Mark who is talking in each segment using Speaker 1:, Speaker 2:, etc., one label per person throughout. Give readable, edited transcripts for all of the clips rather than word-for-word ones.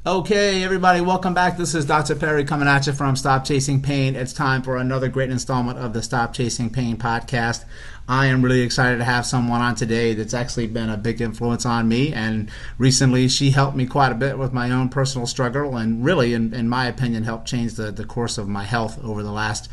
Speaker 1: Okay, everybody, welcome back. This is Dr. Perry coming at you from Stop Chasing Pain. It's time for another great installment of the Stop Chasing Pain podcast. I am really excited to have someone on today that's actually been a big influence on me, and recently she helped me quite a bit with my own personal struggle and really, in my opinion, helped change the course of my health over the last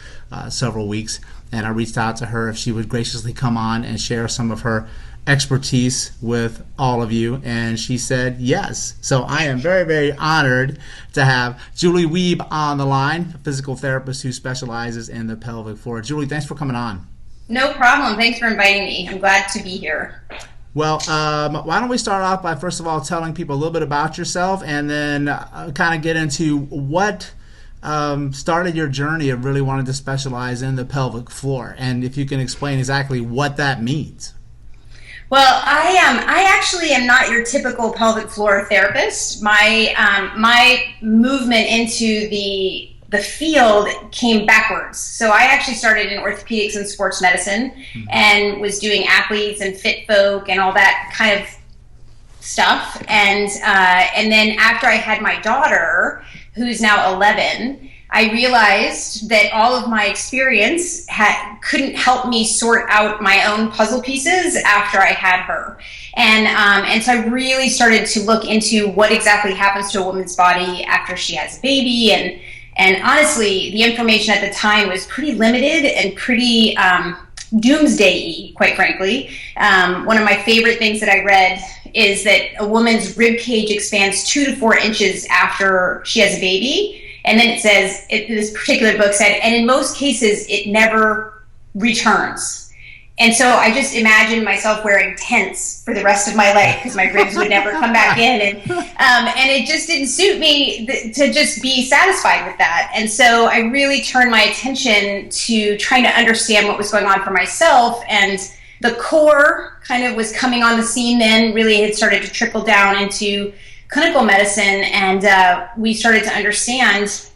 Speaker 1: several weeks. And I reached out to her if she would graciously come on and share some of her expertise with all of you, and she said yes. So I am very, very honored to have Julie Wiebe on the line, a physical therapist who specializes in the pelvic floor. Julie, thanks for coming on.
Speaker 2: No problem. Thanks for inviting me. I'm glad to be here.
Speaker 1: Well, why don't we start off by first of all telling people a little bit about yourself, and then kind of get into what started your journey of really wanting to specialize in the pelvic floor, and if you can explain exactly what that means.
Speaker 2: Well, I actually am not your typical pelvic floor therapist. My movement into the field came backwards. So I actually started in orthopedics and sports medicine, and was doing athletes and fit folk and all that kind of stuff. And then after I had my daughter, who's now 11, I realized that all of my experience couldn't help me sort out my own puzzle pieces after I had her. And so I really started to look into what exactly happens to a woman's body after she has a baby. And honestly, the information at the time was pretty limited and pretty doomsday-y, quite frankly. One of my favorite things that I read is that a woman's rib cage expands 2 to 4 inches after she has a baby. And then it says, this particular book said, and in most cases, it never returns. And so I just imagined myself wearing tents for the rest of my life because my ribs would never come back in. And it just didn't suit me to just be satisfied with that. And so I really turned my attention to trying to understand what was going on for myself. And the core kind of was coming on the scene then, really had started to trickle down into clinical medicine, and we started to understand,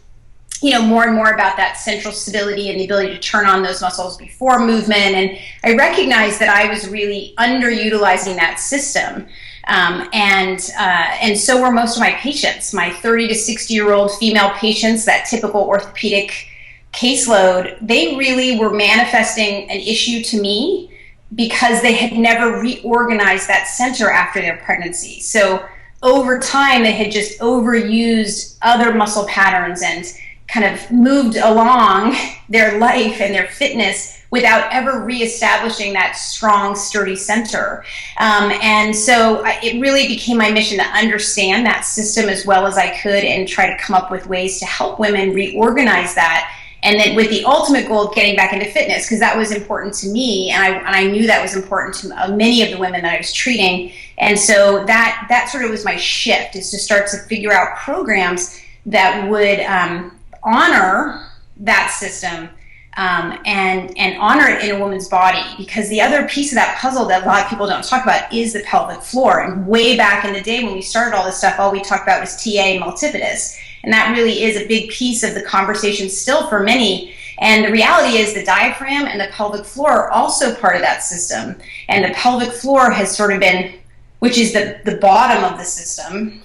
Speaker 2: more and more about that central stability and the ability to turn on those muscles before movement. And I recognized that I was really underutilizing that system, and so were most of my patients. My 30 to 60-year-old female patients, that typical orthopedic caseload, they really were manifesting an issue to me because they had never reorganized that center after their pregnancy. So over time, they had just overused other muscle patterns and kind of moved along their life and their fitness without ever reestablishing that strong, sturdy center. And so it really became my mission to understand that system as well as I could and try to come up with ways to help women reorganize that. And then with the ultimate goal of getting back into fitness, because that was important to me, and I knew that was important to many of the women that I was treating. And so that sort of was my shift, is to start to figure out programs that would honor that system and honor it in a woman's body. Because the other piece of that puzzle that a lot of people don't talk about is the pelvic floor. And way back in the day when we started all this stuff, all we talked about was TA and multifidus. And that really is a big piece of the conversation still for many. And the reality is the diaphragm and the pelvic floor are also part of that system. And the pelvic floor has sort of been, which is the bottom of the system,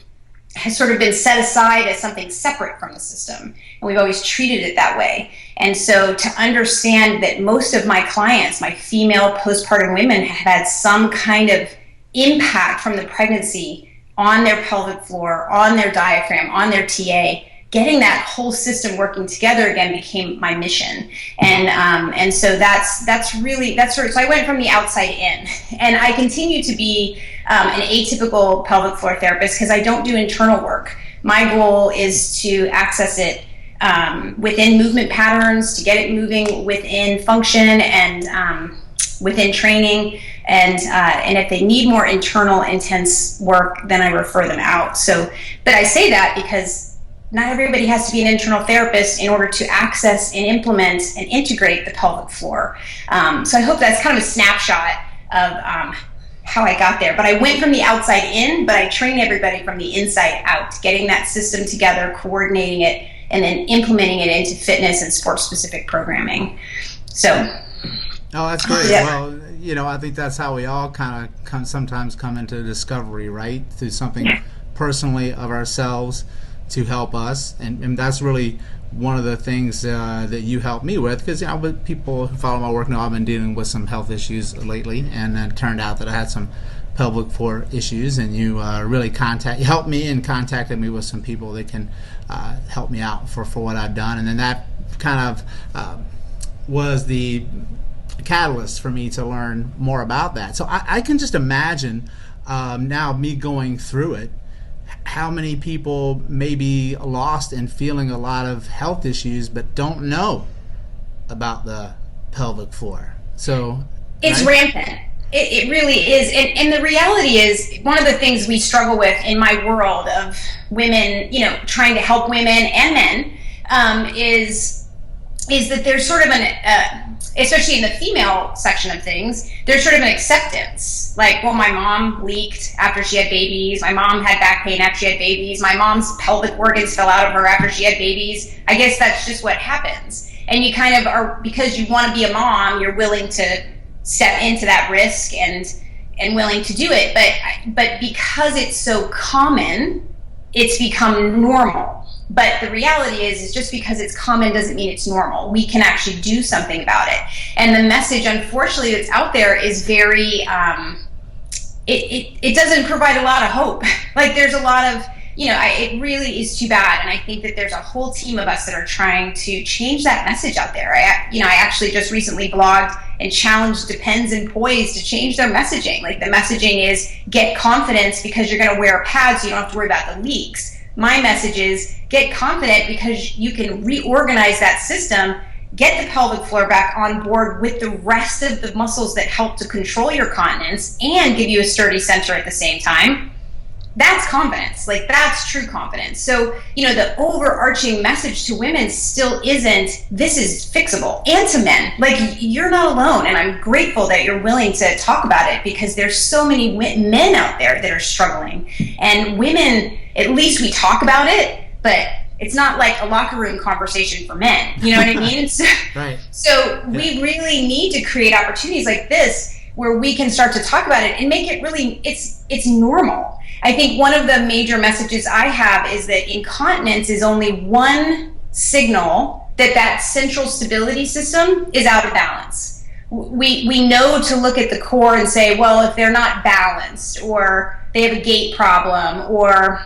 Speaker 2: has sort of been set aside as something separate from the system. And we've always treated it that way. And so to understand that most of my clients, my female postpartum women, have had some kind of impact from the pregnancy on their pelvic floor, on their diaphragm, on their TA, getting that whole system working together again became my mission. And so that's sort of, so I went from the outside in, and I continue to be an atypical pelvic floor therapist because I don't do internal work. My goal is to access it within movement patterns, to get it moving within function and within training, and if they need more internal intense work, then I refer them out. So, but I say that because not everybody has to be an internal therapist in order to access and implement and integrate the pelvic floor. So I hope that's kind of a snapshot of how I got there. But I went from the outside in, but I train everybody from the inside out, getting that system together, coordinating it, and then implementing it into fitness and sport-specific programming. So.
Speaker 1: Oh, that's great.
Speaker 2: Yeah.
Speaker 1: Well, I think that's how we all kind of sometimes come into discovery, right? Through something personally of ourselves to help us, and that's really one of the things that you helped me with, because with people who follow my work know I've been dealing with some health issues lately, and it turned out that I had some pelvic floor issues, and you really helped me and contacted me with some people that can help me out for what I've done, and then that kind of was the catalyst for me to learn more about that. So I can just imagine now me going through it, how many people may be lost and feeling a lot of health issues but don't know about the pelvic floor. So
Speaker 2: it's rampant. It really is. And the reality is, one of the things we struggle with in my world of women, trying to help women and men, is that there's sort of especially in the female section of things, there's sort of an acceptance. Like, well, my mom leaked after she had babies. My mom had back pain after she had babies. My mom's pelvic organs fell out of her after she had babies. I guess that's just what happens. And you kind of are, because you want to be a mom, you're willing to step into that risk and willing to do it. But because it's so common, it's become normal. But the reality is just because it's common doesn't mean it's normal. We can actually do something about it. And the message, unfortunately, that's out there is very, it doesn't provide a lot of hope. Like, there's a lot of, it really is too bad. And I think that there's a whole team of us that are trying to change that message out there. I actually just recently blogged and challenged Depends and Poise to change their messaging. Like, the messaging is get confidence because you're going to wear pads so you don't have to worry about the leaks. My message is get confident because you can reorganize that system, get the pelvic floor back on board with the rest of the muscles that help to control your continence and give you a sturdy center at the same time. That's confidence. Like, that's true confidence. So, the overarching message to women still isn't, this is fixable. And to men, like, you're not alone. And I'm grateful that you're willing to talk about it, because there's so many men out there that are struggling. And women, at least we talk about it, but it's not like a locker room conversation for men. You know what I mean? So,
Speaker 1: right.
Speaker 2: So we really need to create opportunities like this where we can start to talk about it and make it really, it's normal. I think one of the major messages I have is that incontinence is only one signal that central stability system is out of balance. We know to look at the core and say, well, if they're not balanced, or they have a gait problem, or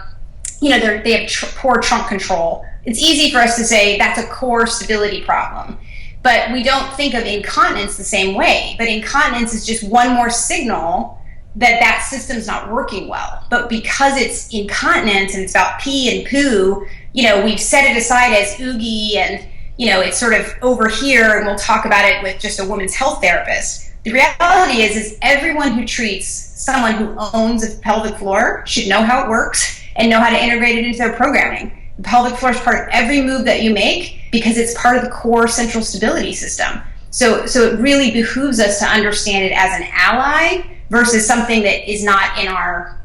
Speaker 2: they have poor trunk control, it's easy for us to say that's a core stability problem. But we don't think of incontinence the same way. But incontinence is just one more signal that system's not working well. But because it's incontinence and it's about pee and poo, we've set it aside as oogie, and it's sort of over here, and we'll talk about it with just a women's health therapist. The reality is everyone who treats someone who owns a pelvic floor should know how it works and know how to integrate it into their programming. The pelvic floor is part of every move that you make because it's part of the core central stability system. So it really behooves us to understand it as an ally versus something that is not in our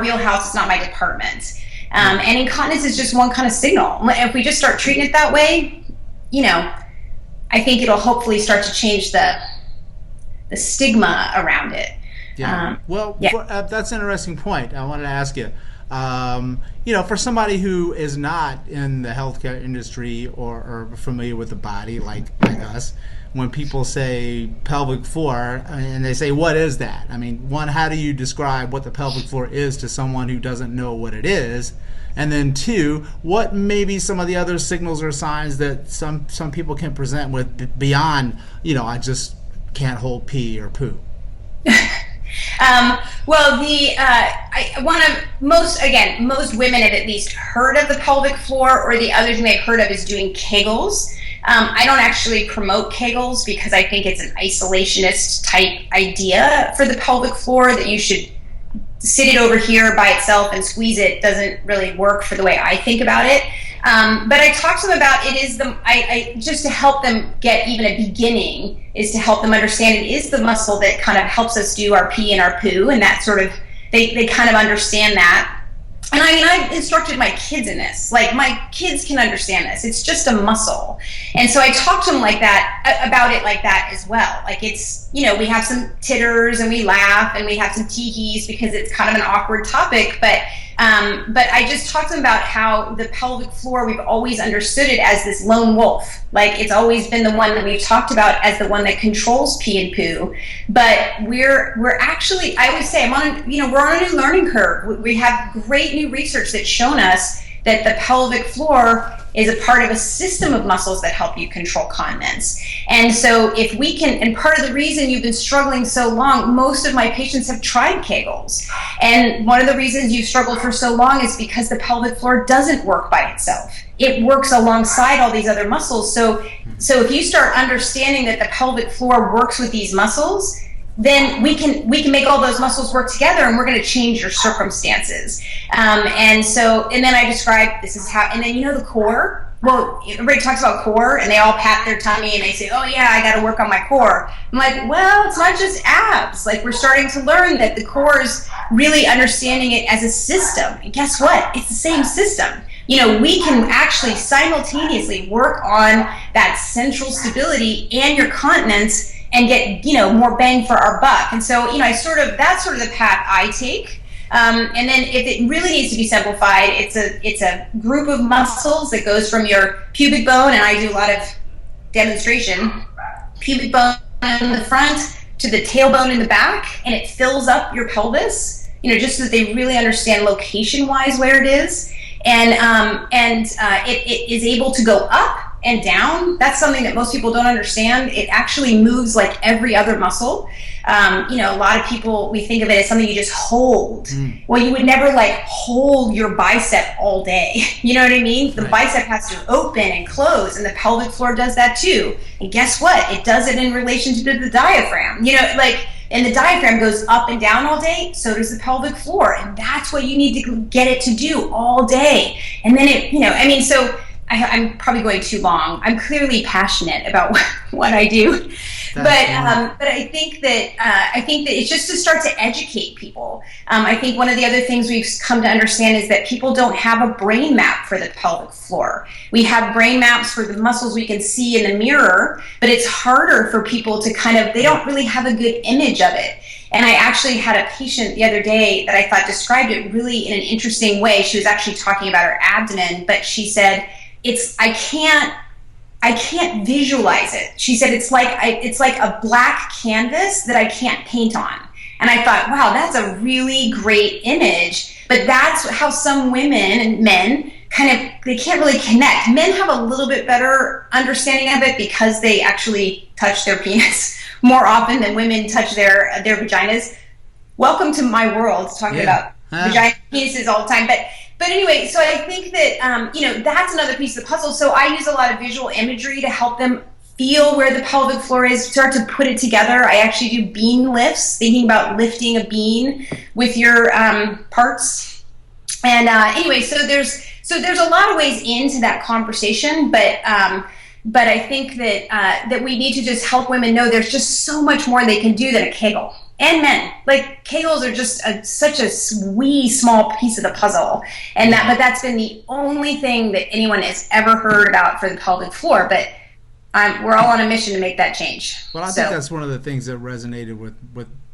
Speaker 2: wheelhouse, it's not my department. And incontinence is just one kind of signal. If we just start treating it that way, I think it'll hopefully start to change the stigma around it.
Speaker 1: Yeah. That's an interesting point. I wanted to ask you, for somebody who is not in the healthcare industry or familiar with the body like us, when people say pelvic floor and they say, what is that? I mean, one, how do you describe what the pelvic floor is to someone who doesn't know what it is? And then two, what may be some of the other signals or signs that some people can present with beyond, I just can't hold pee or poo? Most women have at least heard of the pelvic floor, or the other thing they've heard of is doing Kegels. I don't actually promote Kegels because I think it's an isolationist type idea for the pelvic floor, that you should sit it over here by itself and squeeze it. Doesn't really work for the way I think about it. But I talk to them about it is just to help them get even a beginning, is to help them understand it is the muscle that kind of helps us do our pee and our poo, and that sort of, they kind of understand that.
Speaker 2: And I mean, I instructed my kids in this. Like, my kids can understand this. It's just a muscle. And so I talked to them like that, about it like that as well. Like, it's, we have some titters and we laugh and we have some tee-hees because it's kind of an awkward topic. But I just talked to them about how the pelvic floor, we've always understood it as this lone wolf. Like, it's always been the one that we've talked about as the one that controls pee and poo. But we're actually, I always say, we're on a new learning curve. We have great new research that's shown us that the pelvic floor is a part of a system of muscles that help you control continence. And so if we can, and part of the reason you've been struggling so long, most of my patients have tried Kegels. And one of the reasons you've struggled for so long is because the pelvic floor doesn't work by itself. It works alongside all these other muscles. So if you start understanding that the pelvic floor works with these muscles, then we can make all those muscles work together, and we're going to change your circumstances. And then I describe this is how, and then the core. Well, everybody talks about core, and they all pat their tummy and they say, "Oh yeah, I got to work on my core." I'm like, well, it's not just abs. Like, we're starting to learn that the core is really understanding it as a system. And guess what? It's the same system. We can actually simultaneously work on that central stability and your continence and get, more bang for our buck. And so, that's sort of the path I take. And then if it really needs to be simplified, it's a group of muscles that goes from your pubic bone, and I do a lot of demonstration, pubic bone in the front to the tailbone in the back, and it fills up your pelvis, just so that they really understand location-wise where it is. And it is able to go up and down. That's something that most people don't understand. It actually moves like every other muscle. A lot of people, we think of it as something you just hold. Well, you would never hold your bicep all day. You know what I mean? The bicep has to open and close, and the pelvic floor does that too. And guess what? It does it in relation to the diaphragm. And the diaphragm goes up and down all day, so does the pelvic floor. And that's what you need to get it to do all day. And then so I'm probably going too long. I'm clearly passionate about what I do. But I think that it's just to start to educate people. I think one of the other things we've come to understand is that people don't have a brain map for the pelvic floor. We have brain maps for the muscles we can see in the mirror, but it's harder for people to they don't really have a good image of it. And I actually had a patient the other day that I thought described it really in an interesting way. She was actually talking about her abdomen, but she said, I can't visualize it. She said it's like a black canvas that I can't paint on. And I thought, wow, that's a really great image. But that's how some women and men they can't really connect. Men have a little bit better understanding of it because they actually touch their penis more often than women touch their vaginas. Welcome to my world, talking about vagina penises all the time. But anyway, so I think that, that's another piece of the puzzle. So I use a lot of visual imagery to help them feel where the pelvic floor is, start to put it together. I actually do bean lifts, thinking about lifting a bean with your parts. And anyway, so there's a lot of ways into that conversation, but I think that we need to just help women know there's just so much more they can do than a Kegel. And men, Kegels are just such a wee small piece of the puzzle, but that's been the only thing that anyone has ever heard about for the pelvic floor. But we're all on a mission to make that change.
Speaker 1: Well, I think that's one of the things that resonated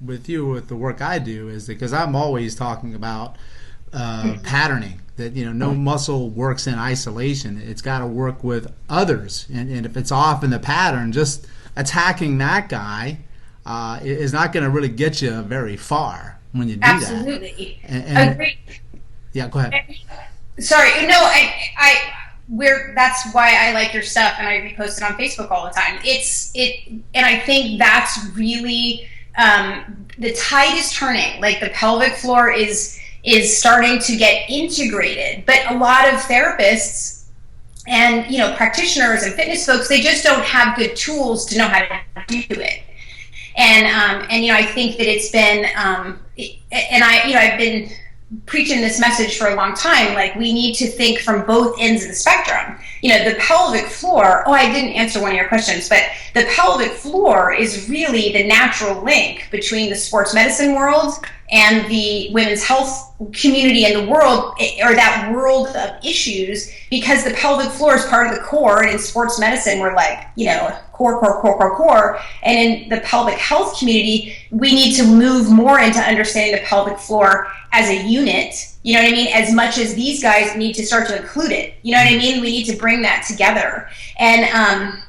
Speaker 1: with you with the work I do, is because I'm always talking about patterning. That no muscle works in isolation. It's got to work with others, and if it's off in the pattern, just attacking that guy is not going to really get you very far when you do
Speaker 2: Absolutely.
Speaker 1: that. Absolutely.
Speaker 2: Agreed.
Speaker 1: Yeah, go ahead.
Speaker 2: Sorry, no, that's why I like your stuff and I repost it on Facebook all the time. And I think that's really the tide is turning. The pelvic floor is starting to get integrated, but a lot of therapists and practitioners and fitness folks, they just don't have good tools to know how to do it. And I think that it's been, I've been preaching this message for a long time. We need to think from both ends of the spectrum. The pelvic floor. Oh, I didn't answer one of your questions, but the pelvic floor is really the natural link between the sports medicine world, and the women's health community in the world, or that world of issues, because the pelvic floor is part of the core. And in sports medicine, we're like, core. And in the pelvic health community, we need to move more into understanding the pelvic floor as a unit, you know what I mean? As much as these guys need to start to include it, you know what I mean? We need to bring that together. And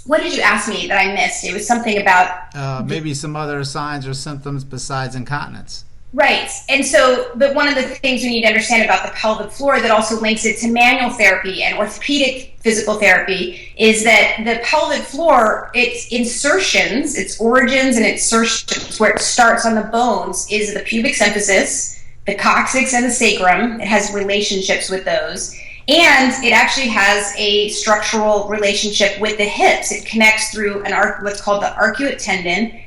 Speaker 2: what did you ask me that I missed? It was something about
Speaker 1: maybe some other signs or symptoms besides incontinence.
Speaker 2: Right. And so, but one of the things we need to understand about the pelvic floor that also links it to manual therapy and orthopedic physical therapy is that the pelvic floor, its insertions, its origins and its insertions, where it starts on the bones, is the pubic symphysis, the coccyx, and the sacrum. It has relationships with those. And it actually has a structural relationship with the hips. It connects through what's called the arcuate tendon,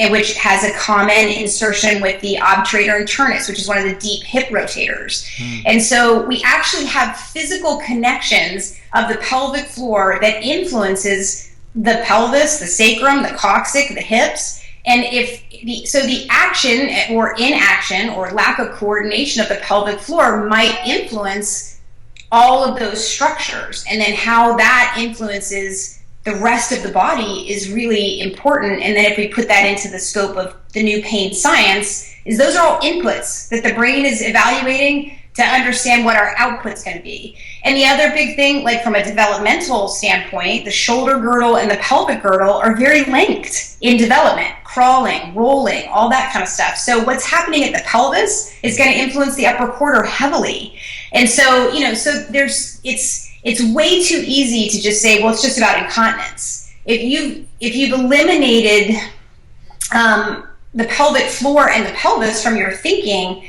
Speaker 2: which has a common insertion with the obturator internus, which is one of the deep hip rotators. And so we actually have physical connections of the pelvic floor that influences the pelvis, the sacrum, the coccyx, the hips. And the action or inaction or lack of coordination of the pelvic floor might influence all of those structures. And then how that influences the rest of the body is really important. And then if we put that into the scope of the new pain science, is those are all inputs that the brain is evaluating to understand what our output's going to be. And the other big thing, like from a developmental standpoint, the shoulder girdle and the pelvic girdle are very linked in development, crawling, rolling, all that kind of stuff. So what's happening at the pelvis is going to influence the upper quarter heavily. And so, it's way too easy to just say, well, it's just about incontinence. If you've eliminated the pelvic floor and the pelvis from your thinking,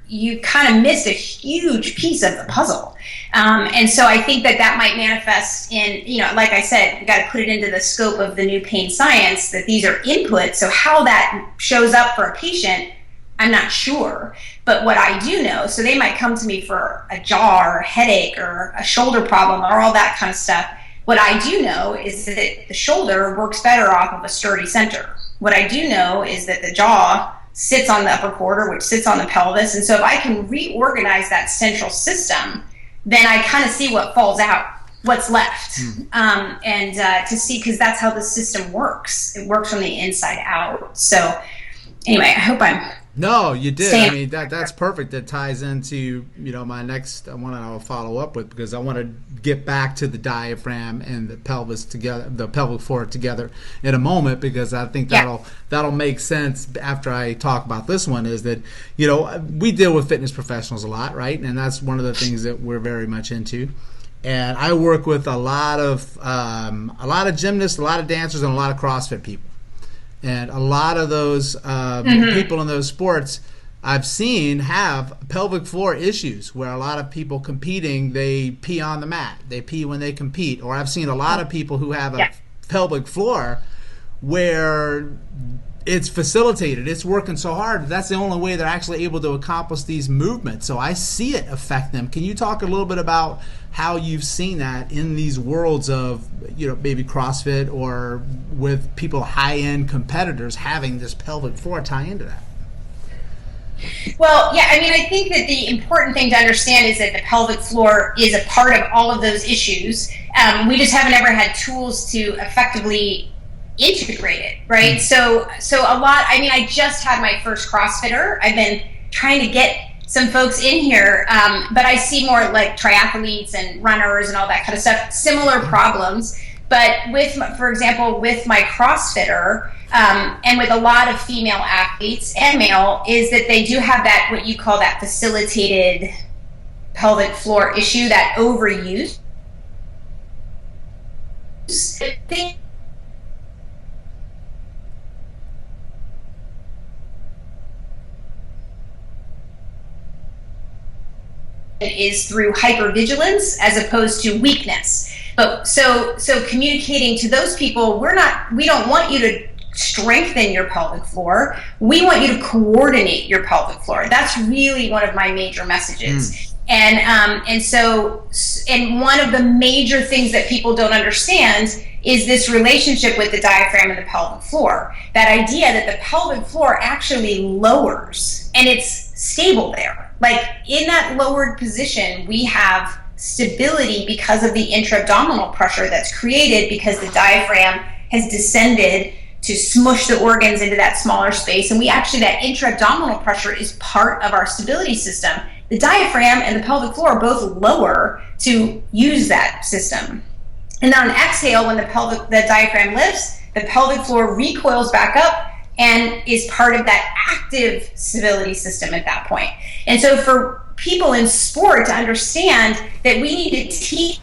Speaker 2: you kind of missed a huge piece of the puzzle. And so I think that might manifest in, like I said, you got to put it into the scope of the new pain science, that these are inputs. So how that shows up for a patient, I'm not sure. But what I do know, so they might come to me for a jaw or a headache or a shoulder problem or all that kind of stuff. What I do know is that the shoulder works better off of a sturdy center. What I do know is that the jaw sits on the upper quarter, which sits on the pelvis. And so if I can reorganize that central system, then I kind of see what falls out, what's left. To see, because that's how the system works. It works from the inside out. So anyway, I hope I'm...
Speaker 1: No, you did. I mean, that's perfect. That ties into, my next one I'll follow up with, because I want to get back to the diaphragm and the pelvis together, the pelvic floor together in a moment, because I think that'll make sense after I talk about this one. Is that, we deal with fitness professionals a lot, right? And that's one of the things that we're very much into. And I work with a lot of gymnasts, a lot of dancers, and a lot of CrossFit people. And a lot of those people in those sports I've seen have pelvic floor issues, where a lot of people competing, they pee on the mat. They pee when they compete. Or I've seen a lot of people who have a pelvic floor where it's facilitated. It's working so hard. That's the only way they're actually able to accomplish these movements. So I see it affect them. Can you talk a little bit about how you've seen that in these worlds of, maybe CrossFit, or with people, high-end competitors, having this pelvic floor tie into that?
Speaker 2: Well, yeah, I mean, I think that the important thing to understand is that the pelvic floor is a part of all of those issues. We just haven't ever had tools to effectively integrate it, right? So a lot, I mean, I just had my first CrossFitter. I've been trying to get some folks in here, but I see more like triathletes and runners and all that kind of stuff, similar problems. But for example, with my CrossFitter, and with a lot of female athletes and male, is that they do have that, what you call that facilitated pelvic floor issue, that overuse. Is through hypervigilance as opposed to weakness. But so communicating to those people, we don't want you to strengthen your pelvic floor. We want you to coordinate your pelvic floor. That's really one of my major messages. And one of the major things that people don't understand is this relationship with the diaphragm and the pelvic floor. That idea that the pelvic floor actually lowers and it's stable there. Like in that lowered position, we have stability because of the intra-abdominal pressure that's created because the diaphragm has descended to smush the organs into that smaller space. And that intra-abdominal pressure is part of our stability system. The diaphragm and the pelvic floor are both lower to use that system. And on exhale, when the diaphragm lifts, the pelvic floor recoils back up and is part of that active stability system at that point. And so for people in sport to understand that we need to teach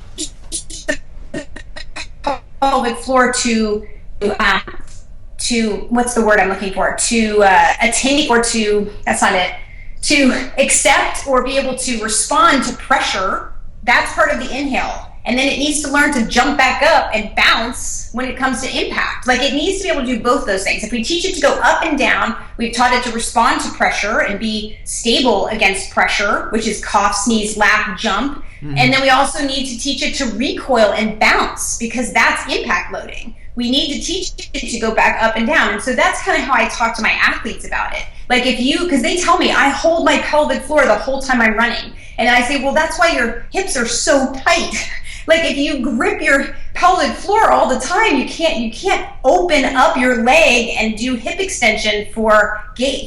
Speaker 2: the pelvic floor to what's the word I'm looking for? To attain or to, that's not it, to accept or be able to respond to pressure, that's part of the inhale. And then it needs to learn to jump back up and bounce when it comes to impact. Like it needs to be able to do both those things. If we teach it to go up and down, we've taught it to respond to pressure and be stable against pressure, which is cough, sneeze, laugh, jump. Mm-hmm. And then we also need to teach it to recoil and bounce because that's impact loading. We need to teach it to go back up and down. And so that's kind of how I talk to my athletes about it. Like because they tell me I hold my pelvic floor the whole time I'm running. And I say, well, that's why your hips are so tight. Like if you grip your pelvic floor all the time, you can't open up your leg and do hip extension for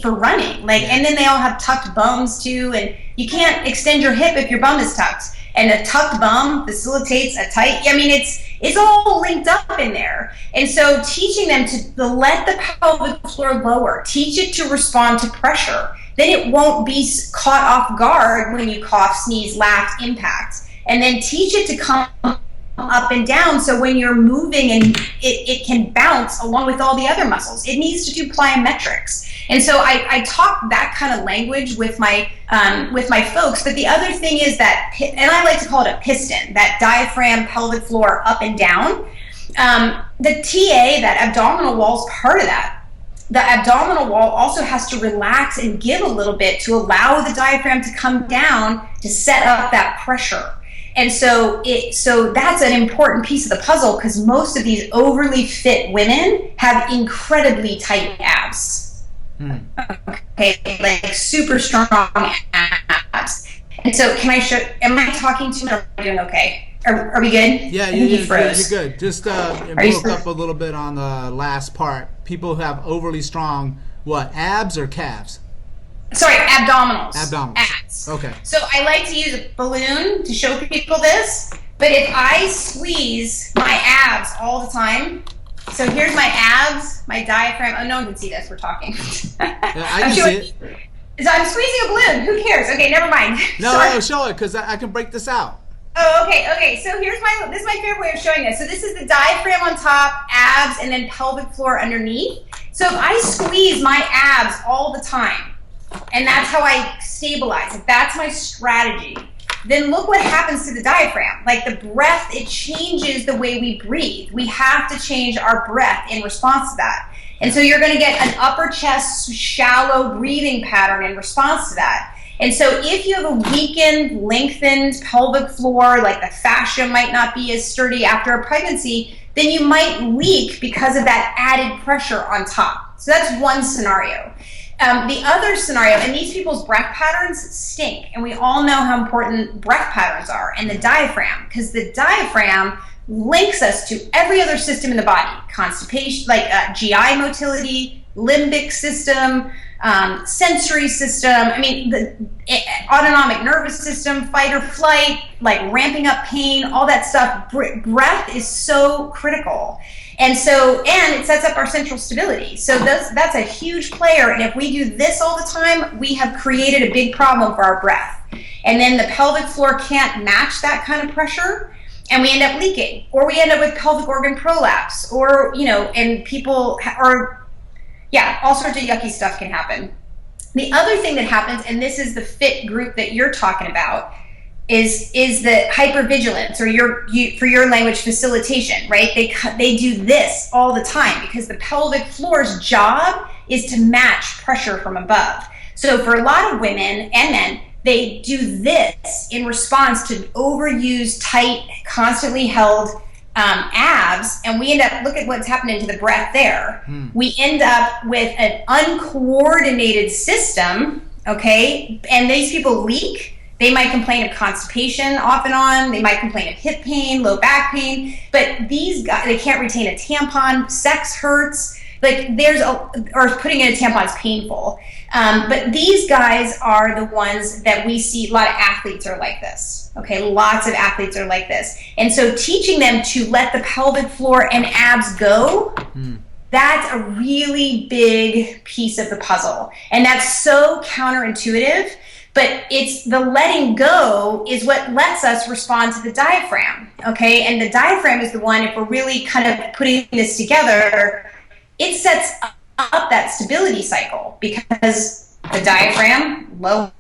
Speaker 2: running. Like, and then they all have tucked bums too, and you can't extend your hip if your bum is tucked. And a tucked bum facilitates a tight. I mean, it's all linked up in there. And so teaching them to let the pelvic floor lower, teach it to respond to pressure. Then it won't be caught off guard when you cough, sneeze, laugh, impact. And then teach it to come up and down so when you're moving and it can bounce along with all the other muscles. It needs to do plyometrics. And so I talk that kind of language with my folks. But the other thing is that, and I like to call it a piston, that diaphragm, pelvic floor, up and down. The TA, that abdominal wall, is part of that. The abdominal wall also has to relax and give a little bit to allow the diaphragm to come down to set up that pressure. And so that's an important piece of the puzzle because most of these overly fit women have incredibly tight abs. Okay, like super strong abs. And so am I talking too much? Am I doing okay? Are we good?
Speaker 1: Yeah, you're good. Just broke up a little bit on the last part. People who have overly strong, abs or calves?
Speaker 2: Sorry, abdominals.
Speaker 1: Abs. Okay.
Speaker 2: So I like to use a balloon to show people this, but if I squeeze my abs all the time, so here's my abs, my diaphragm. Oh, no one can see this. We're talking.
Speaker 1: Yeah, I can see it.
Speaker 2: So I'm squeezing a balloon. Who cares? Okay, never mind.
Speaker 1: No, show it because I can break this out.
Speaker 2: Oh, okay. So this is my favorite way of showing this. So this is the diaphragm on top, abs, and then pelvic floor underneath. So if I squeeze my abs all the time, and that's how I stabilize, if that's my strategy, then look what happens to the diaphragm. Like the breath, it changes the way we breathe. We have to change our breath in response to that. And so you're going to get an upper chest, shallow breathing pattern in response to that. And so if you have a weakened, lengthened pelvic floor, like the fascia might not be as sturdy after a pregnancy, then you might leak because of that added pressure on top. So that's one scenario. The other scenario, and these people's breath patterns stink, and we all know how important breath patterns are, and the diaphragm, because the diaphragm links us to every other system in the body, constipation, like GI motility, limbic system, sensory system, the autonomic nervous system, fight or flight, like ramping up pain, all that stuff. Breath is so critical. And it sets up our central stability. So that's a huge player. And if we do this all the time, we have created a big problem for our breath. And then the pelvic floor can't match that kind of pressure. And we end up leaking, or we end up with pelvic organ prolapse, or, and people all sorts of yucky stuff can happen. The other thing that happens, and this is the fit group that you're talking about, is the hypervigilance, or for your language, facilitation, right? They do this all the time because the pelvic floor's job is to match pressure from above. So for a lot of women and men, they do this in response to overused, tight, constantly held abs, and we end up, look at what's happening to the breath there. We end up with an uncoordinated system, okay? And these people leak. They might complain of constipation off and on. They might complain of hip pain, low back pain. But these guys, they can't retain a tampon. Sex hurts. Like or putting in a tampon is painful. But these guys are the ones that we see. A lot of athletes are like this. Okay, lots of athletes are like this. And so teaching them to let the pelvic floor and abs go, that's a really big piece of the puzzle. And that's so counterintuitive. But it's the letting go is what lets us respond to the diaphragm, okay? And the diaphragm is the one, if we're really kind of putting this together, it sets up that stability cycle, because the diaphragm, low,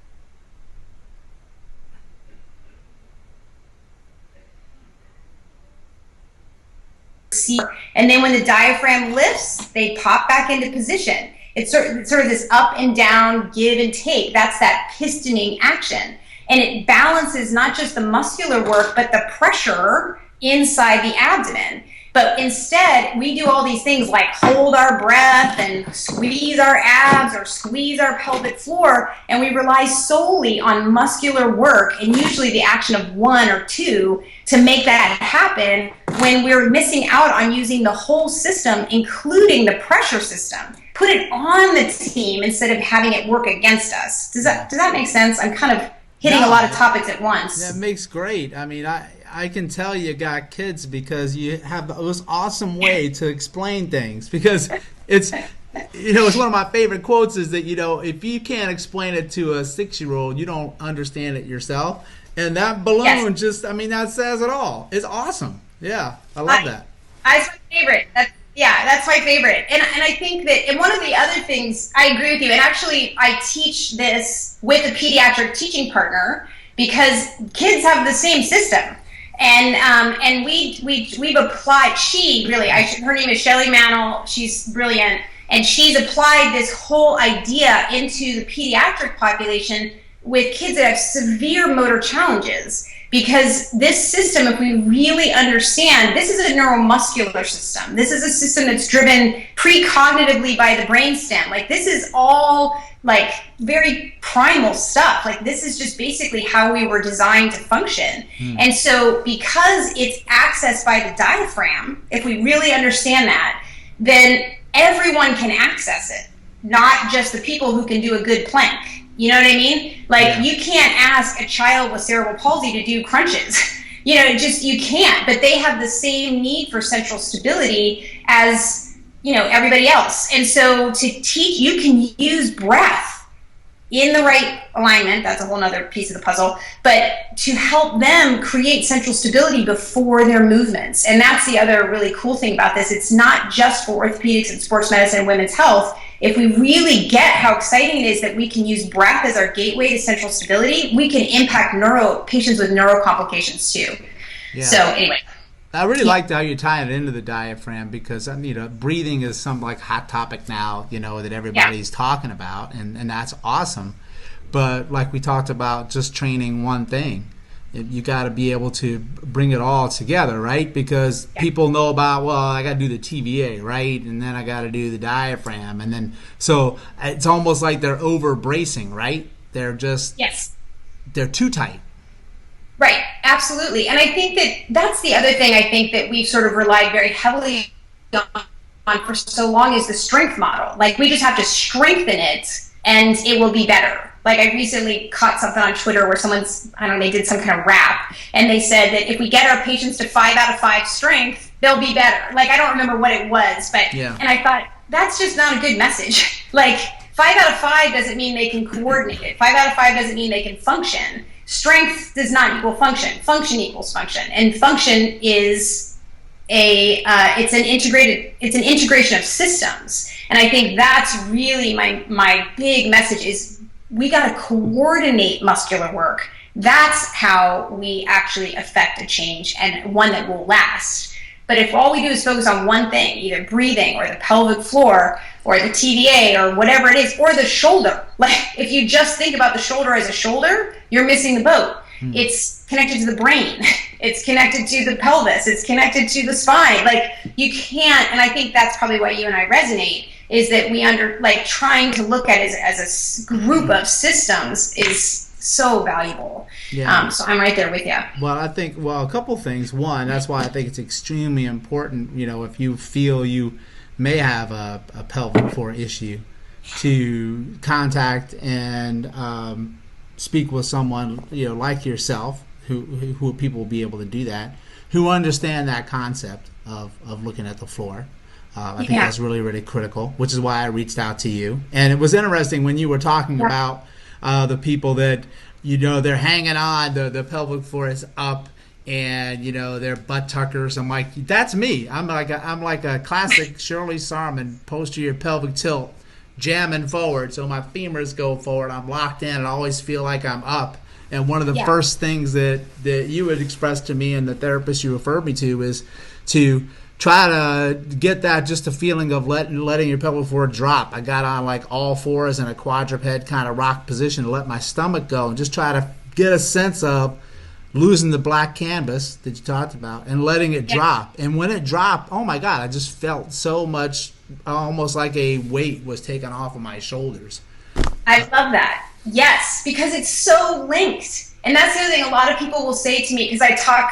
Speaker 2: and then when the diaphragm lifts, they pop back into position. It's sort of this up and down, give and take. That's that pistoning action. And it balances not just the muscular work, but the pressure inside the abdomen. But instead, we do all these things like hold our breath and squeeze our abs or squeeze our pelvic floor, and we rely solely on muscular work, and usually the action of one or two, to make that happen, when we're missing out on using the whole system, including the pressure system. Put it on the team instead of having it work against us. Does that make sense? I'm kind of hitting a lot of topics at once.
Speaker 1: That makes great. I mean, I can tell you got kids because you have the most awesome way to explain things, because it's one of my favorite quotes is that, if you can't explain it to a 6-year-old, you don't understand it yourself. And that balloon that says it all. It's awesome. Yeah, I love that.
Speaker 2: That's my favorite. That's my favorite. And I think that, and one of the other things, I agree with you, and actually I teach this with a pediatric teaching partner, because kids have the same system. And we've applied, her name is Shelly Mantle, she's brilliant, and she's applied this whole idea into the pediatric population with kids that have severe motor challenges. Because this system, if we really understand, this is a neuromuscular system. This is a system that's driven precognitively by the brainstem. Like, this is all like very primal stuff. Like, this is just basically how we were designed to function. And so because it's accessed by the diaphragm, if we really understand that, then everyone can access it, not just the people who can do a good plank. You know what I mean? Like, you can't ask a child with cerebral palsy to do crunches. You can't. But they have the same need for central stability as, everybody else. And so to teach, you can use breath in the right alignment. That's a whole other piece of the puzzle. But to help them create central stability before their movements. And that's the other really cool thing about this. It's not just for orthopedics and sports medicine and women's health. If we really get how exciting it is that we can use breath as our gateway to central stability, we can impact patients with neuro complications too. Yeah. So anyway.
Speaker 1: I really liked how you're tying it into the diaphragm, because breathing is some like hot topic now, that everybody's talking about, and that's awesome. But like we talked about, just training one thing, you got to be able to bring it all together, right? Because people know about, I got to do the TVA, right? And then I got to do the diaphragm. And then, so it's almost like they're over bracing, right? They're just, they're too tight.
Speaker 2: Right, absolutely. And I think that's the other thing I think that we've sort of relied very heavily on for so long, is the strength model. Like, we just have to strengthen it and it will be better. Like, I recently caught something on Twitter where they did some kind of rap, and they said that if we get our patients to 5 out of 5 strength, they'll be better. Like, I don't remember what it was, but, and I thought, that's just not a good message. Like, 5 out of 5 doesn't mean they can coordinate it. 5 out of 5 doesn't mean they can function. Strength does not equal function. Function equals function. And function is it's an integration of systems. And I think that's really my big message is, we got to coordinate muscular work. That's how we actually affect a change, and one that will last. But if all we do is focus on one thing, either breathing or the pelvic floor or the TVA or whatever it is, or the shoulder, like if you just think about the shoulder as a shoulder, you're missing the boat. It's connected to the brain. It's connected to the pelvis. It's connected to the spine. Like you can't, and I think that's probably why you and I resonate, is that we trying to look at it as a group of systems is so valuable.
Speaker 1: Yeah.
Speaker 2: So I'm right there with you.
Speaker 1: Well, I think, a couple things. One, that's why I think it's extremely important, if you feel you may have a pelvic floor issue, to contact and speak with someone, like yourself, who people will be able to do that, who understand that concept of looking at the floor. I think that's really, really critical, which is why I reached out to you. And it was interesting when you were talking about the people that, they're hanging on, the pelvic floor is up, and they're butt tuckers. I'm like, that's me. I'm like a classic Shirley Sarman posterior pelvic tilt, jamming forward, so my femurs go forward. I'm locked in and I always feel like I'm up. And one of the first things that you had expressed to me and the therapist you referred me to is to try to get that, just a feeling of letting your pelvic floor drop. I got on like all fours in a quadruped kind of rock position to let my stomach go and just try to get a sense of losing the black canvas that you talked about and letting it drop. And when it dropped, oh my God, I just felt so much, almost like a weight was taken off of my shoulders.
Speaker 2: I love that. Yes, because it's so linked. And that's the other thing a lot of people will say to me, because I talk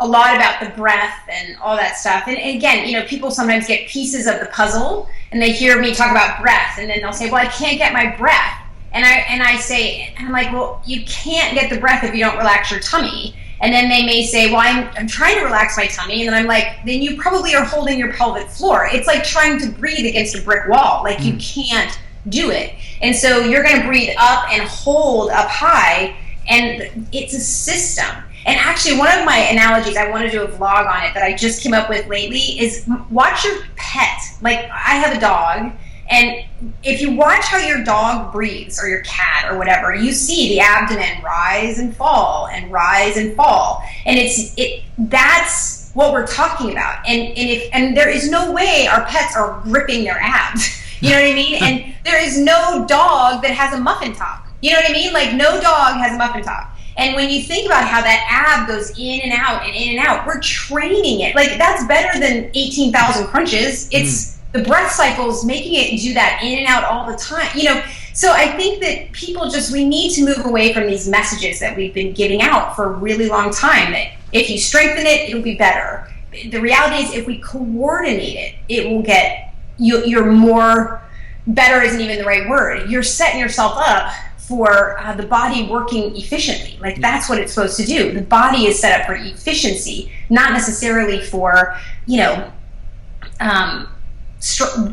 Speaker 2: a lot about the breath and all that stuff. And again, people sometimes get pieces of the puzzle and they hear me talk about breath and then they'll say, well, I can't get my breath. And I say, I'm like, well, you can't get the breath if you don't relax your tummy. And then they may say, well, I'm trying to relax my tummy. And then I'm like, then you probably are holding your pelvic floor. It's like trying to breathe against a brick wall. Like you can't do it. And so you're going to breathe up and hold up high. And it's a system. And actually, one of my analogies, I want to do a vlog on it that I just came up with lately, is watch your pet. Like, I have a dog, and if you watch how your dog breathes, or your cat, or whatever, you see the abdomen rise and fall, and rise and fall. And that's what we're talking about. And there is no way our pets are gripping their abs. You know what I mean? And there is no dog that has a muffin top. You know what I mean? Like, no dog has a muffin top. And when you think about how that ab goes in and out and in and out, we're training it. Like, that's better than 18,000 crunches. It's the breath cycles making it do that in and out all the time. So I think that people we need to move away from these messages that we've been giving out for a really long time, that if you strengthen it, it'll be better. The reality is, if we coordinate it will get, you're more, better isn't even the right word. You're setting yourself up for the body working efficiently. Like, that's what it's supposed to do. The body is set up for efficiency, not necessarily for,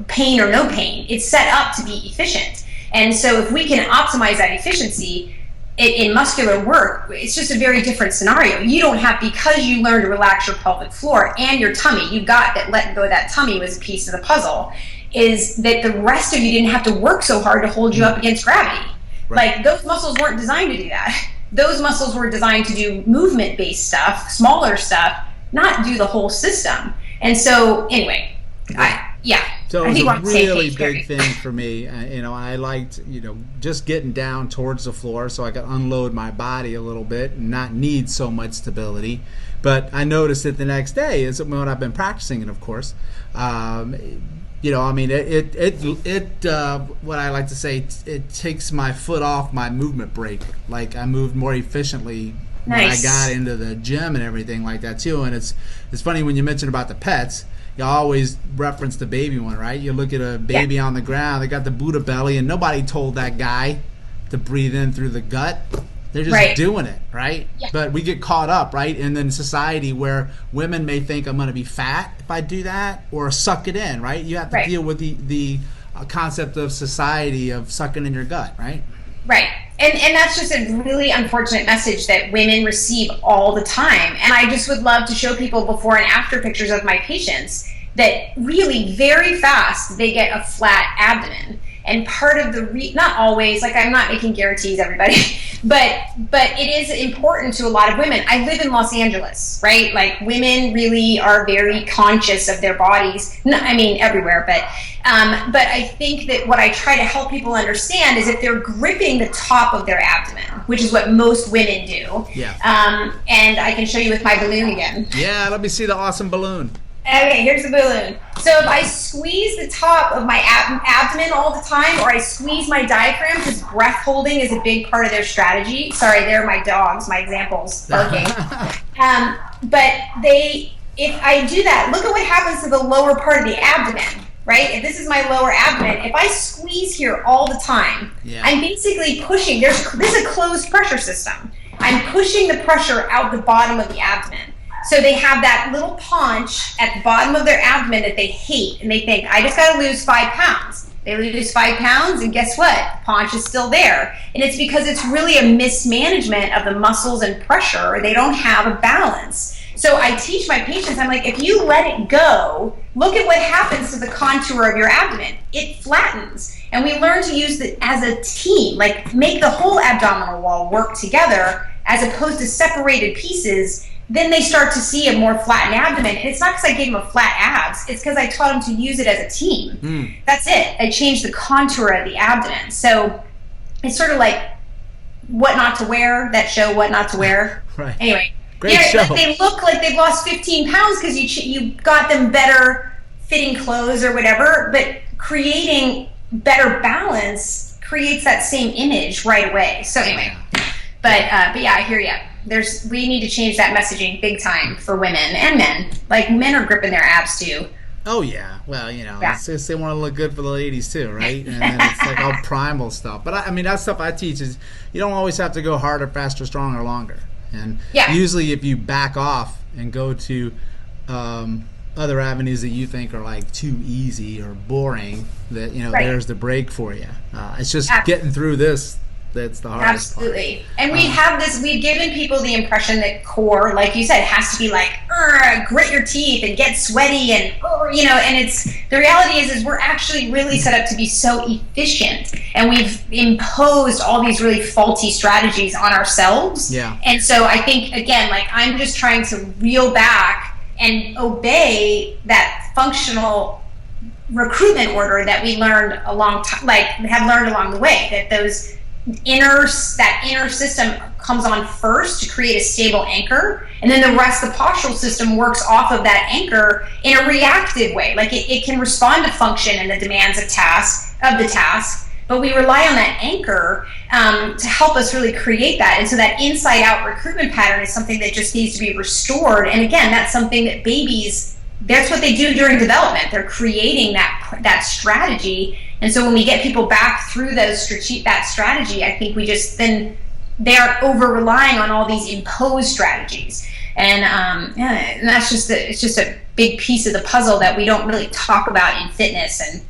Speaker 2: pain or no pain. It's set up to be efficient. And so if we can optimize that efficiency in muscular work, it's just a very different scenario. You don't have, because you learn to relax your pelvic floor and your tummy, you got that letting go of that tummy was a piece of the puzzle, is that the rest of you didn't have to work so hard to hold you up against gravity. Right. Like, those muscles weren't designed to do that. Those muscles were designed to do movement-based stuff, smaller stuff, not do the whole system. And so, anyway,
Speaker 1: So it was a really big thing for me. I liked, just getting down towards the floor so I could unload my body a little bit and not need so much stability. But I noticed it the next day, is when I've been practicing it, of course. What I like to say, it takes my foot off my movement brake. Like, I moved more efficiently when I got into the gym and everything like that too. And it's funny when you mention about the pets. You always reference the baby one, right? You look at a baby on the ground, they got the Buddha belly, and nobody told that guy to breathe in through the gut. They're just doing it, right? Yeah. But we get caught up, right? And then society where women may think I'm going to be fat if I do that, or suck it in, right? You have to deal with the concept of society of sucking in your gut, right?
Speaker 2: Right. And that's just a really unfortunate message that women receive all the time. And I just would love to show people before and after pictures of my patients that really very fast they get a flat abdomen. And part of not always, like I'm not making guarantees, everybody, but it is important to a lot of women. I live in Los Angeles, right? Like women really are very conscious of their bodies. No, I mean everywhere, but I think that what I try to help people understand is if they're gripping the top of their abdomen, which is what most women do.
Speaker 1: Yeah.
Speaker 2: And I can show you with my balloon again.
Speaker 1: Yeah, let me see the awesome balloon.
Speaker 2: Okay, here's the balloon. So if I squeeze the top of my abdomen all the time, or I squeeze my diaphragm, because breath holding is a big part of their strategy. Sorry, they're my dogs, my examples barking. But if I do that, look at what happens to the lower part of the abdomen, right? If this is my lower abdomen, if I squeeze here all the time, I'm basically pushing. This is a closed pressure system. I'm pushing the pressure out the bottom of the abdomen. So they have that little paunch at the bottom of their abdomen that they hate, and they think, I just got to lose 5 pounds. They lose 5 pounds, and guess what? The paunch is still there. And it's because it's really a mismanagement of the muscles and pressure. They don't have a balance. So I teach my patients, I'm like, if you let it go, look at what happens to the contour of your abdomen. It flattens. And we learn to use it as a team, like make the whole abdominal wall work together as opposed to separated pieces. Then they start to see a more flattened abdomen. And it's not because I gave them a flat abs. It's because I taught them to use it as a team. That's it. I changed the contour of the abdomen. So it's sort of like What Not to Wear, that show, What Not to Wear.
Speaker 1: Right.
Speaker 2: Anyway.
Speaker 1: Great show.
Speaker 2: Like they look like they've lost 15 pounds because you got them better fitting clothes or whatever. But creating better balance creates that same image right away. So anyway. But yeah, I hear you. We need to change that messaging big time for women and men. Like men are gripping their abs too.
Speaker 1: Oh yeah, well it's just they want to look good for the ladies too, right? And then it's like all primal stuff. But I mean that stuff I teach is you don't always have to go harder, faster, stronger, longer. And usually if you back off and go to other avenues that you think are like too easy or boring, that there's the break for you. It's just getting through this. That's the hardest part.
Speaker 2: And we've given people the impression that core, like you said, has to be like, grit your teeth and get sweaty and, and it's, the reality is we're actually really set up to be so efficient, and we've imposed all these really faulty strategies on ourselves. Yeah. And so I think, again, like I'm just trying to reel back and obey that functional recruitment order that we learned have learned along the way, that that inner system comes on first to create a stable anchor, and then the rest, the postural system, works off of that anchor in a reactive way. Like it can respond to function and the demands of the task, but we rely on that anchor to help us really create that. And so that inside out recruitment pattern is something that just needs to be restored. And again, that's something that babies, that's what they do during development. They're creating that strategy. And so when we get people back through that strategy, I think they are over relying on all these imposed strategies. And and that's it's just a big piece of the puzzle that we don't really talk about in fitness and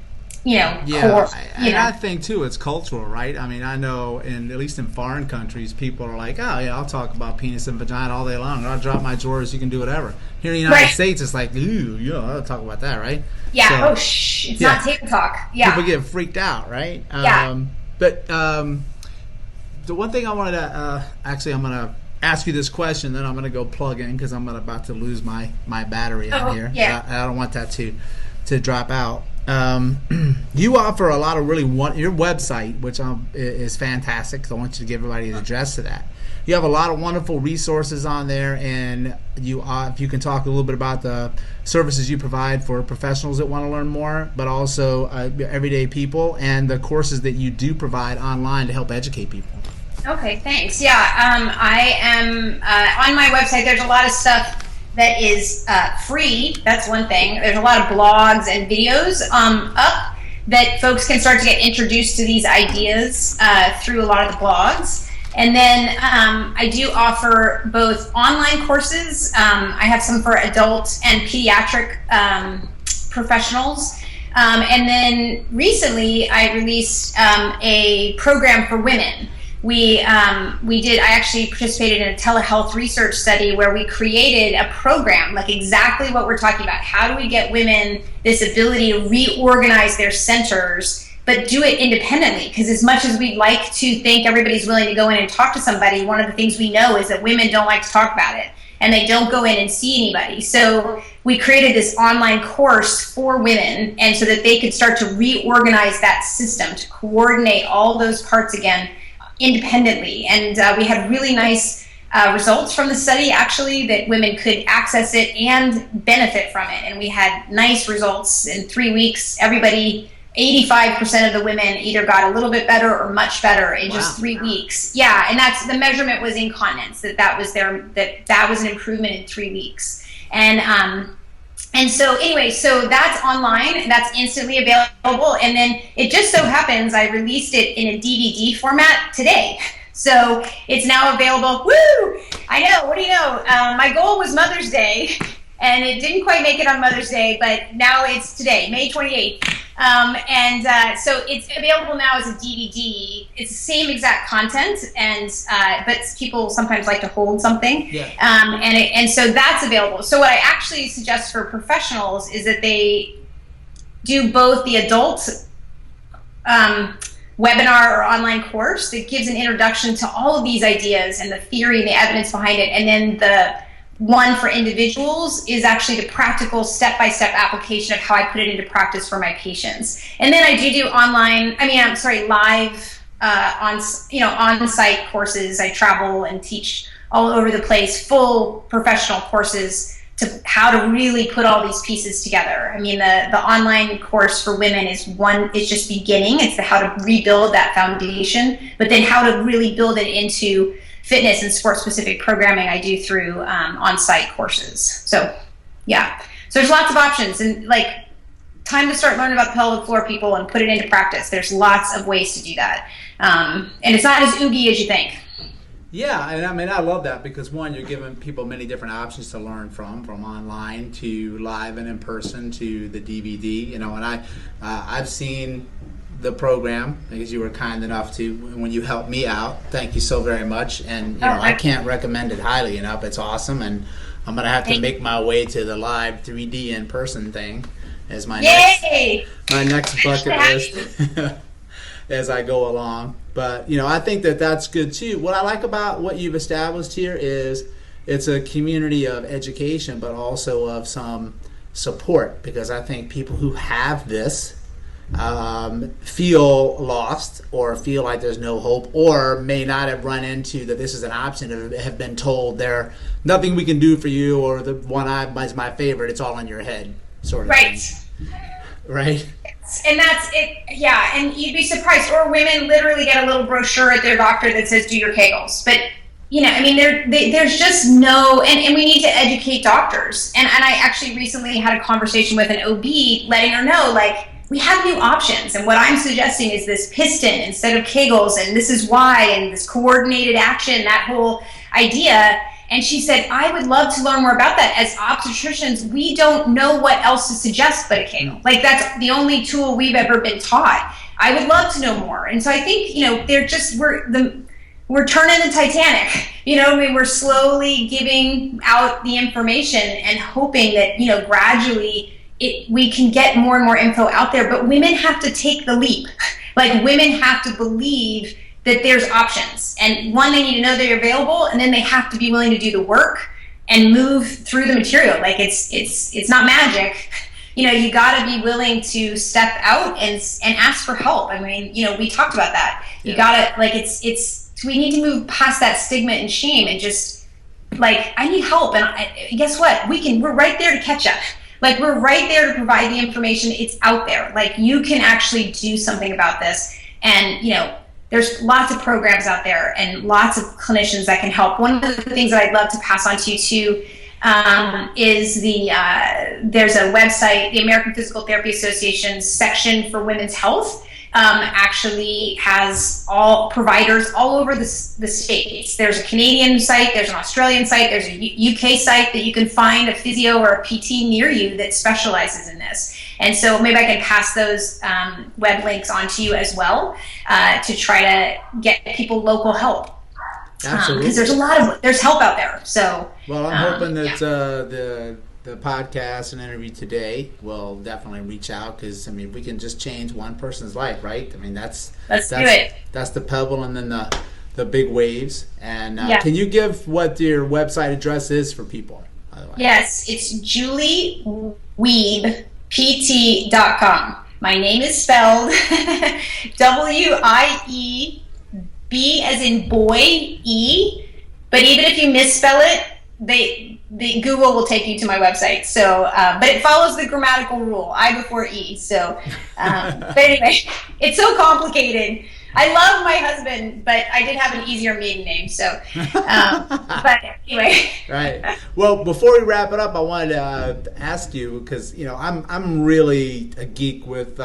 Speaker 2: core.
Speaker 1: I think too it's cultural, right? I mean, I know at least in foreign countries, people are like, oh yeah, I'll talk about penis and vagina all day long. I'll drop my drawers, you can do whatever. Here in the United States, it's like, ooh, I'll talk about that, right?
Speaker 2: Yeah. So, it's not table talk. Yeah.
Speaker 1: People get freaked out, right? But the one thing I wanted to I'm going to ask you this question, then I'm going to go plug in because I'm about to lose my battery on here. Yeah. I don't want that to drop out. You offer a lot of your website, which is fantastic. So I want you to give everybody the address to that. You have a lot of wonderful resources on there, and if you can talk a little bit about the services you provide for professionals that want to learn more, but also everyday people, and the courses that you do provide online to help educate people.
Speaker 2: Okay, thanks. Yeah, I am on my website. There's a lot of stuff that is free. That's one thing. There's a lot of blogs and videos up that folks can start to get introduced to these ideas through a lot of the blogs. And then I do offer both online courses. I have some for adult and pediatric professionals. And then recently I released a program for women. I actually participated in a telehealth research study where we created a program, like exactly what we're talking about. How do we get women this ability to reorganize their centers but do it independently. Because as much as we'd like to think everybody's willing to go in and talk to somebody, one of the things we know is that women don't like to talk about it, and they don't go in and see anybody. So we created this online course for women, and so that they could start to reorganize that system, to coordinate all those parts again independently. And we had really nice results from the study, actually, that women could access it and benefit from it. And we had nice results in 3 weeks. Everybody, 85% of the women either got a little bit better or much better in just 3 weeks. Yeah, and that's the measurement was incontinence. That was an improvement in 3 weeks. And so anyway, so that's online, that's instantly available. And then it just so happens I released it in a DVD format today. So it's now available. Woo! I know, what do you know? My goal was Mother's Day, and it didn't quite make it on Mother's Day, but now it's today, May 28th. So it's available now as a DVD. It's the same exact content, but people sometimes like to hold something. Yeah. And so that's available. So what I actually suggest for professionals is that they do both the adult webinar or online course that gives an introduction to all of these ideas and the theory and the evidence behind it, and then the one for individuals is actually the practical step-by-step application of how I put it into practice for my patients. And then I do live on-site courses. I travel and teach all over the place, full professional courses to how to really put all these pieces together. I mean, the online course for women is just beginning. It's how to rebuild that foundation, but then how to really build it into fitness and sport-specific programming I do through on-site courses. So, yeah. So there's lots of options, and like, time to start learning about the pelvic floor, people, and put it into practice. There's lots of ways to do that. And it's not as oogie as you think.
Speaker 1: Yeah, and I mean, I love that because, one, you're giving people many different options to learn from online to live and in person to the DVD, and I've seen the program because you were kind enough to when you helped me out. Thank you so very much. And I can't recommend it highly enough. It's awesome, and I'm gonna have to make my way to the live 3D in person thing as my next bucket list as I go along. But I think that's good too. What I like about what you've established here is it's a community of education, but also of some support, because I think people who have this feel lost or feel like there's no hope, or may not have run into that this is an option, or have been told there's nothing we can do for you, or the one is my favorite, it's all in your head sort of thing. Right?
Speaker 2: And that's it. Yeah, and you'd be surprised, or women literally get a little brochure at their doctor that says do your Kegels. But there's just no, and we need to educate doctors. And I actually recently had a conversation with an OB letting her know, like, we have new options, and what I'm suggesting is this piston instead of Kegels, and this is why, and this coordinated action, that whole idea. And she said, I would love to learn more about that. As obstetricians, we don't know what else to suggest but a Kegel. Like, that's the only tool we've ever been taught. I would love to know more. And so I think, we're turning the Titanic. We're slowly giving out the information and hoping that, gradually we can get more and more info out there, but women have to take the leap. Like, women have to believe that there's options, and one, they need to know they're available, and then they have to be willing to do the work and move through the material. Like, it's not magic. You got to be willing to step out and ask for help. I mean, we talked about that. You got to, like, we need to move past that stigma and shame and just, like, I need help, and guess what? We're right there to catch up. Like, we're right there to provide the information. It's out there. Like, you can actually do something about this. And, there's lots of programs out there and lots of clinicians that can help. One of the things that I'd love to pass on to you too is there's a website, the American Physical Therapy Association's section for women's health. Actually has all providers all over the states. There's a Canadian site, there's an Australian site, there's a UK site that you can find a physio or a PT near you that specializes in this. And so maybe I can pass those web links on to you as well to try to get people local help. Absolutely. Because there's help out there. So
Speaker 1: I'm hoping that the podcast and interview today will definitely reach out, because I mean, we can just change one person's life, right? I mean,
Speaker 2: let's do it.
Speaker 1: That's the pebble, and then the big waves. And
Speaker 2: Yeah.
Speaker 1: Can you give what your website address is for people?
Speaker 2: Yes, it's Julie Wiebe, PT.com. My name is spelled Wiebe as in boy, E. But even if you misspell it, the Google will take you to my website. So, but it follows the grammatical rule, I before E. So, but anyway, it's so complicated. I love my husband, but I did have an easier maiden name. So, but anyway.
Speaker 1: Right. Well, before we wrap it up, I wanted to ask you, because I'm really a geek with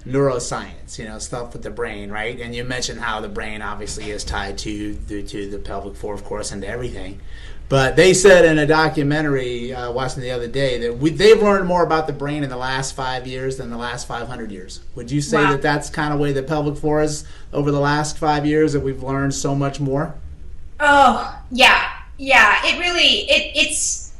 Speaker 1: neuroscience, stuff with the brain, right? And you mentioned how the brain obviously is tied to the pelvic floor, of course, and to everything. But they said in a documentary watching the other day that they've learned more about the brain in the last 5 years than the last 500 years. Would you say
Speaker 2: Wow.
Speaker 1: that that's kind of way the pelvic floor is over the last 5 years, that we've learned so much more?
Speaker 2: Oh, yeah. It really, it's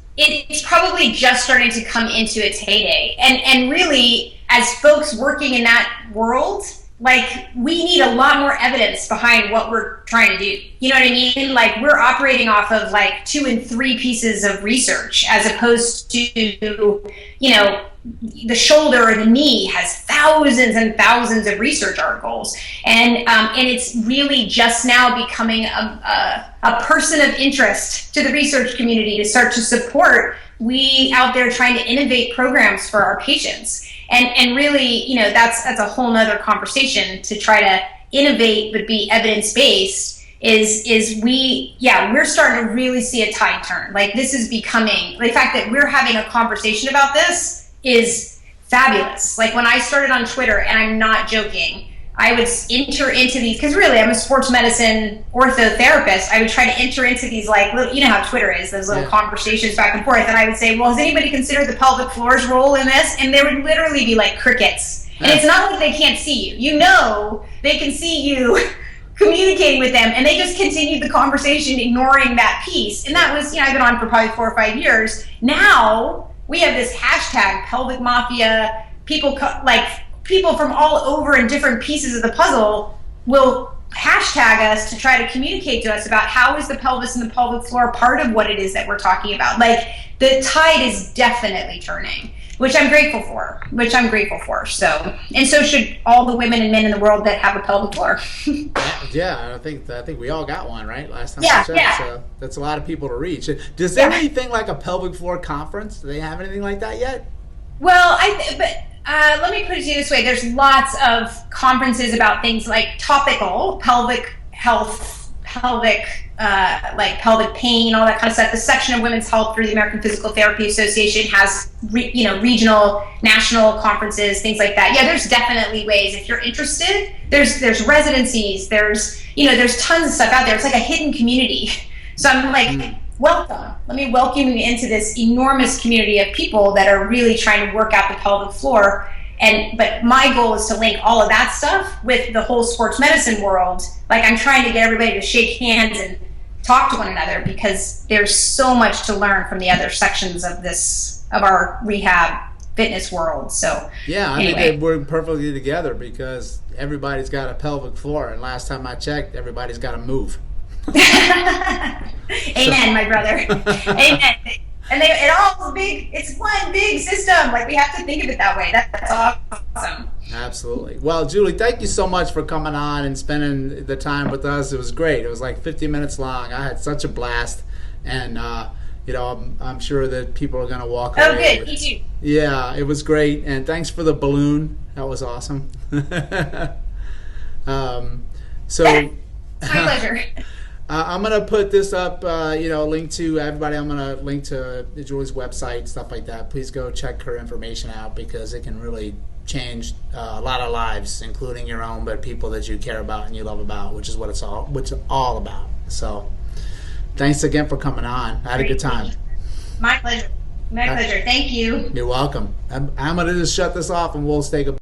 Speaker 2: probably just starting to come into its heyday. And really, as folks working in that world, like, we need a lot more evidence behind what we're trying to do. You know what I mean? Like, we're operating off of like 2 and 3 pieces of research, as opposed to, the shoulder or the knee has thousands and thousands of research articles. And it's really just now becoming a person of interest to the research community to start to support we out there trying to innovate programs for our patients. And really, that's a whole nother conversation to try to innovate but be evidence-based. We're starting to really see a tide turn. Like, this is becoming, the fact that we're having a conversation about this is fabulous. Like, when I started on Twitter, and I'm not joking, I would enter into these, because really I'm a sports medicine orthotherapist. I would try to enter into these, like, little, how Twitter is, those little conversations back and forth. And I would say, well, has anybody considered the pelvic floor's role in this? And there would literally be like crickets. And it's not like they can't see you. They can see you communicating with them, and they just continued the conversation, ignoring that piece. And that was, I've been on for probably 4 or 5 years. Now we have this hashtag, pelvic mafia. People from all over in different pieces of the puzzle will hashtag us to try to communicate to us about how is the pelvis and the pelvic floor part of what it is that we're talking about. Like, the tide is definitely turning, which I'm grateful for. So, and so should all the women and men in the world that have a pelvic floor.
Speaker 1: Yeah, I think we all got one, right? Last time
Speaker 2: Yeah,
Speaker 1: I checked.
Speaker 2: yeah.
Speaker 1: So that's a lot of people to reach. Does there anything like a pelvic floor conference? Do they have anything like that yet?
Speaker 2: Well, let me put it to you this way. There's lots of conferences about things like topical pelvic health, pelvic pain, all that kind of stuff. The section of women's health through the American Physical Therapy Association has, regional, national conferences, things like that. Yeah, there's definitely ways. If you're interested, there's residencies, there's tons of stuff out there. It's like a hidden community. So I'm like, welcome. Let me welcome you into this enormous community of people that are really trying to work out the pelvic floor. But my goal is to link all of that stuff with the whole sports medicine world. Like, I'm trying to get everybody to shake hands and talk to one another, because there's so much to learn from the other sections of our rehab fitness world. So
Speaker 1: yeah, I
Speaker 2: anyway.
Speaker 1: think they work perfectly together, because everybody's got a pelvic floor, and last time I checked, everybody's got to move.
Speaker 2: Amen, my brother. Amen. And it all is big. It's one big system. Like, we have to think of it that way. That's awesome.
Speaker 1: Absolutely. Well, Julie, thank you so much for coming on and spending the time with us. It was great. It was like 50 minutes long. I had such a blast, and I'm sure that people are going to walk away.
Speaker 2: Oh, good. Me too.
Speaker 1: Yeah, it was great, and thanks for the balloon. That was awesome.
Speaker 2: My pleasure.
Speaker 1: I'm going to put this up, link to everybody. I'm going to link to Julie's website, stuff like that. Please go check her information out, because it can really change a lot of lives, including your own, but people that you care about and you love about, which is what it's all about. So thanks again for coming on. I had a good time.
Speaker 2: My pleasure. Thank you.
Speaker 1: You're welcome. I'm going to just shut this off, and we'll stay